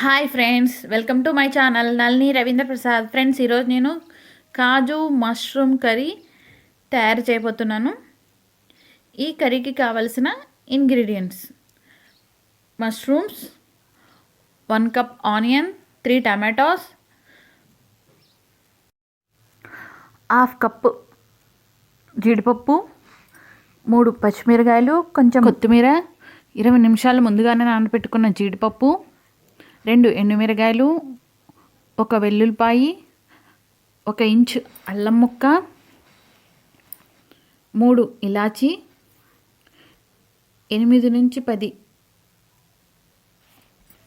Hi friends, welcome to my channel Nalini Ravindra Prasad. Friends, ఈరోజు నేను కాజు mushroom curry తయారు చేయబోతున్నాను. ఈ కర్రీకి కావలసిన ingredients: mushrooms, 1 cup onion, 3 tomatoes, half cup జీడిపప్పు, 3 పచ్చిమిరకాయలు, కొంచెం కొత్తిమీర, 20 నిమిషాలు ముందుగానే నానబెట్టుకున్న జీడిపప్పు, 2 ఎండుమిరకాయలు, 1 వెల్లుల్లిపాయి, 1 ఇంచ్ అల్లం ముక్క, 3 ఇలాచి, 8 నుంచి 10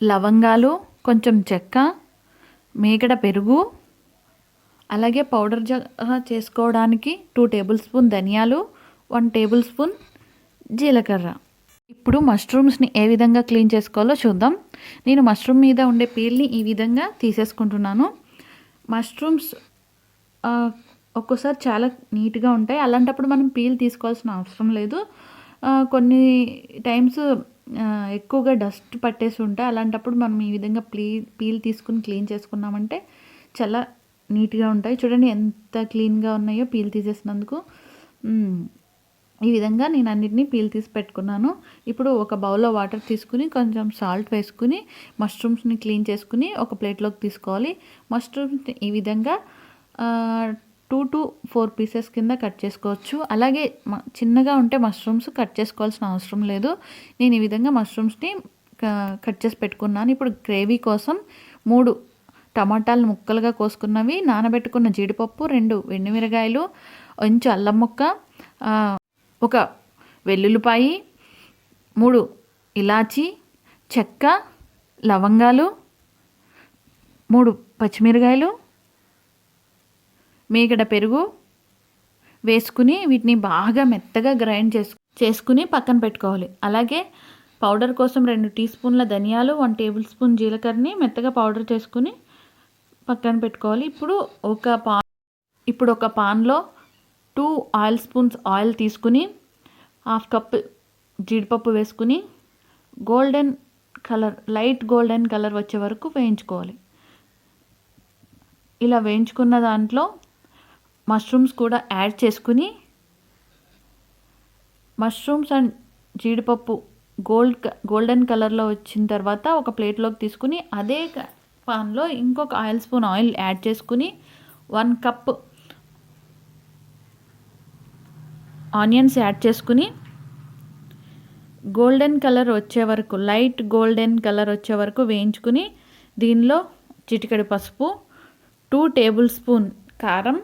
లవంగాలు, కొంచెం చెక్క, మేగడ పెరుగు, అలాగే పౌడర్ చేసుకోవడానికి 2 టేబుల్ స్పూన్ ధనియాలు, 1 టేబుల్ స్పూన్ జీలకర్ర. ఇప్పుడు మష్రూమ్స్ని ఏ విధంగా క్లీన్ చేసుకోవాలో చూద్దాం. నేను మష్రూమ్ మీద ఉండే పీల్ని ఈ విధంగా తీసేసుకుంటున్నాను. మష్రూమ్స్ ఒక్కోసారి చాలా నీట్గా ఉంటాయి, అలాంటప్పుడు మనం పీల్ తీసుకోవాల్సిన అవసరం లేదు. కొన్ని టైమ్స్ ఎక్కువగా డస్ట్ పట్టేసి ఉంటాయి, అలాంటప్పుడు మనం ఈ విధంగా పీల్ తీసుకుని క్లీన్ చేసుకున్నామంటే చాలా నీట్గా ఉంటాయి. చూడండి ఎంత క్లీన్గా ఉన్నాయో పీల్ తీసేసినందుకు. ఈ విధంగా నేను అన్నిటినీ పీల్ తీసి పెట్టుకున్నాను. ఇప్పుడు ఒక బౌల్లో వాటర్ తీసుకుని కొంచెం సాల్ట్ వేసుకుని మష్రూమ్స్ని క్లీన్ చేసుకుని ఒక ప్లేట్లోకి తీసుకోవాలి. మష్రూమ్స్ని ఈ విధంగా 2 to 4 పీసెస్ కింద కట్ చేసుకోవచ్చు. అలాగే చిన్నగా ఉంటే మష్రూమ్స్ కట్ చేసుకోవాల్సిన అవసరం లేదు. నేను ఈ విధంగా మష్రూమ్స్ని కట్ చేసి పెట్టుకున్నాను. ఇప్పుడు గ్రేవీ కోసం 3 టమాటాలు ముక్కలుగా కోసుకున్నవి, నానబెట్టుకున్న జీడిపప్పు, 2 ఎండుమిరకాయలు, కొంచెం అల్లం ముక్క, 1 వెల్లుల్లిపాయి, 3 ఇలాచి, చెక్క, లవంగాలు, 3 పచ్చిమిరకాయలు, మేగడ పెరుగు వేసుకుని వీటిని బాగా మెత్తగా గ్రైండ్ చేసుకుని పక్కన పెట్టుకోవాలి. అలాగే పౌడర్ కోసం 2 టీ స్పూన్ల ధనియాలు, 1 టేబుల్ స్పూన్ జీలకర్రని మెత్తగా పౌడర్ చేసుకుని పక్కన పెట్టుకోవాలి. ఇప్పుడు ఒక పాన్లో 2 ఆయిల్ స్పూన్స్ ఆయిల్ తీసుకుని హాఫ్ కప్ జీడిపప్పు వేసుకుని లైట్ గోల్డెన్ కలర్ వచ్చే వరకు వేయించుకోవాలి. ఇలా వేయించుకున్న దాంట్లో మష్రూమ్స్ కూడా యాడ్ చేసుకుని మష్రూమ్స్ అండ్ జీడిపప్పు గోల్డెన్ కలర్లో వచ్చిన తర్వాత ఒక ప్లేట్లోకి తీసుకుని అదే పాన్లో ఇంకొక స్పూన్ ఆయిల్ యాడ్ చేసుకుని 1 కప్ ఆనియన్స్ యాడ్ చేసుకుని గోల్డెన్ కలర్ వచ్చే వరకు, లైట్ గోల్డెన్ కలర్ వచ్చే వరకు వేయించుకుని దీనిలో చిటికెడు పసుపు, 2 టేబుల్ స్పూన్ కారం,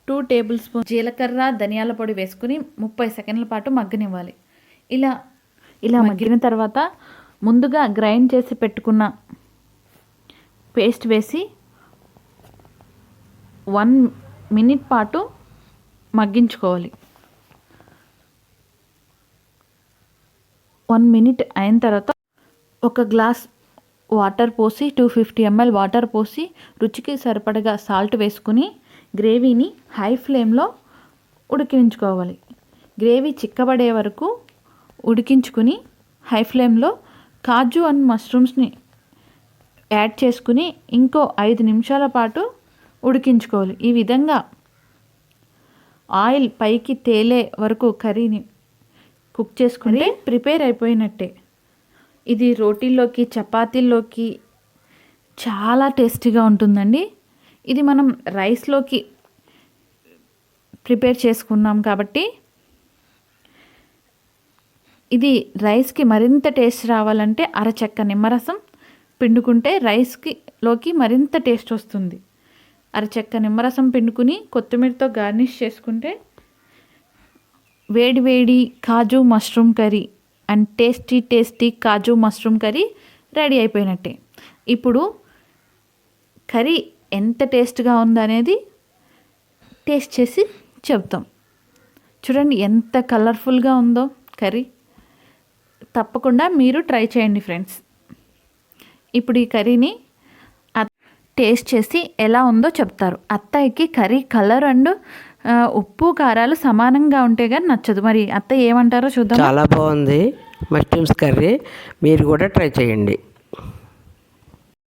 2 టేబుల్ స్పూన్ జీలకర్ర, ధనియాల పొడి వేసుకుని 30 సెకండ్ల పాటు మగ్గనివ్వాలి. ఇలా మగ్గిన తర్వాత ముందుగా గ్రైండ్ చేసి పెట్టుకున్న పేస్ట్ వేసి 1 మినిట్ పాటు మగ్గించుకోవాలి. 1 మినిట్ అయిన తర్వాత 1 గ్లాస్ వాటర్ పోసి 250 ml వాటర్ పోసి రుచికి సరిపడగా సాల్ట్ వేసుకుని గ్రేవీని హై ఫ్లేమ్లో ఉడికించుకోవాలి. గ్రేవీ చిక్కబడే వరకు ఉడికించుకుని హై ఫ్లేమ్లో కాజు అండ్ మష్రూమ్స్ని యాడ్ చేసుకుని ఇంకో 5 నిమిషాల పాటు ఉడికించుకోవాలి. ఈ విధంగా ఆయిల్ పైకి తేలే వరకు కర్రీని కుక్ చేసుకుంటే ప్రిపేర్ అయిపోయినట్టే. ఇది రోటీల్లోకి, చపాతీల్లోకి చాలా టేస్టీగా ఉంటుందండి. ఇది మనం రైస్లోకి ప్రిపేర్ చేసుకున్నాం కాబట్టి రైస్కి మరింత టేస్ట్ రావాలంటే అరచెక్క నిమ్మరసం పిండుకుంటే రైస్లోకి మరింత టేస్ట్ వస్తుంది. అరచెక్క నిమ్మరసం పిండుకుని కొత్తిమీరతో గార్నిష్ చేసుకుంటే వేడి కాజు మష్రూమ్ కర్రీ అండ్ టేస్టీ కాజు మష్రూమ్ కర్రీ రెడీ అయిపోయినట్టే. ఇప్పుడు కర్రీ ఎంత టేస్ట్గా ఉందనేది టేస్ట్ చేసి చెప్తాం. చూడండి ఎంత కలర్ఫుల్గా ఉందో కర్రీ. తప్పకుండా మీరు ట్రై చేయండి ఫ్రెండ్స్. ఇప్పుడు ఈ కర్రీని టేస్ట్ చేసి ఎలా ఉందో చెప్తారు. అత్తయ్యకి కర్రీ కలర్ అండ్ ఉప్పు కారాలు సమానంగా ఉంటే కానీ నచ్చదు. మరి అత్తయ్య ఏమంటారో చూద్దాం. చాలా బాగుంది మష్రూమ్స్ కర్రీ, మీరు కూడా ట్రై చేయండి.